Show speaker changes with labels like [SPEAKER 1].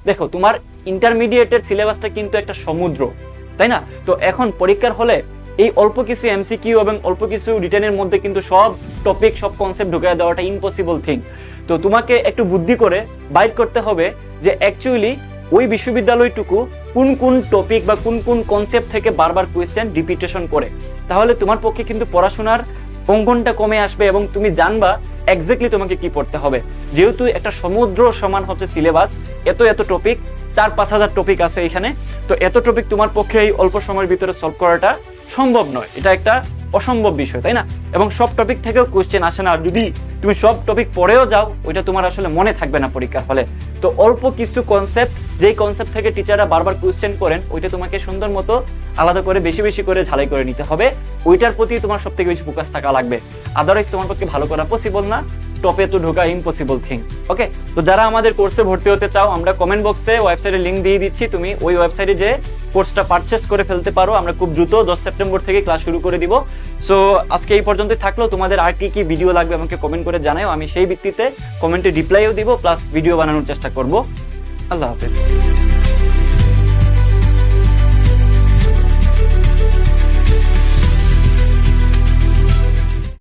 [SPEAKER 1] দেখো তোমার ইন্টারমিডিয়েটের সিলেবাসটা কিন্তু একটা সমুদ্র, তাই না? তো এখন পরীক্ষার হলে এই অল্প কিছু এমসিকিউ এবং অল্প কিছু রিটেনের মধ্যে কিন্তু সব টপিক সব কনসেপ্ট ঢুকিয়ে দেওয়াটা ইম্পসিবল থিং। তো তোমাকে একটু বুদ্ধি করে বাইর করতে হবে যে অ্যাকচুয়ালি ওই বিশ্ববিদ্যালয়টুকু কোন কোন টপিক বা কোন কোন কনসেপ্ট থেকে বারবার কোয়েশ্চেন রিপিটেশন করে। তাহলে তোমার পক্ষে কিন্তু পড়াশোনার অঙ্কনটা কমে আসবে এবং তুমি জানবা এক্স্যাক্টলি তোমাকে কি পড়তে হবে। যেহেতু একটা সমুদ্র সমান হচ্ছে সিলেবাস, এত এত টপিক, 4-5 হাজার টপিক আছে এখানে, তো এত টপিক তোমার পক্ষে এই অল্প সময়ের ভিতরে সলভ করাটা সম্ভব নয়, এটা একটা অসম্ভব বিষয়, তাই না? এবং সব টপিক থেকেও কোয়েশ্চেন আসে না, আর যদি তুমি সব টপিক পড়েও যাও ওইটা তোমার আসলে মনে থাকবে না পরীক্ষার হলে। তো অল্প কিছু কনসেপ্ট, যেই কনসেপ্ট থেকে টিচাররা বারবার কোয়েশ্চেন করেন, ওইটা তোমাকে সুন্দর মতো আলাদা করে বেশি বেশি করে ঝালাই করে নিতে হবে, ওইটার প্রতি তোমার সব থেকে বেশি ফোকাস থাকা লাগবে। আদারওয়াইজ তোমার পক্ষে ভালো করা পসিবল না, টপে তো ঢোকা ইম্পসিবল থিং। ওকে, তো যারা আমাদের কোর্সে ভর্তি হতে চাও, আমরা কমেন্ট বক্সে ওয়েবসাইটের লিংক দিয়ে দিচ্ছি, তুমি ওই ওয়েবসাইটে যে কোর্সটা পারচেস করে ফেলতে পারো। আমরা খুব দ্রুত 10 সেপ্টেম্বর থেকে ক্লাস শুরু করে দিব। সো আজকে এই পর্যন্তই থাকলো, তোমাদের আর কি কি ভিডিও লাগবে আমাকে কমেন্ট করে জানাও, আমি সেই ভিত্তিতে কমেন্টে রিপ্লাইও দিব প্লাস ভিডিও বানানোর চেষ্টা করব। আল্লাহ হাফেজ।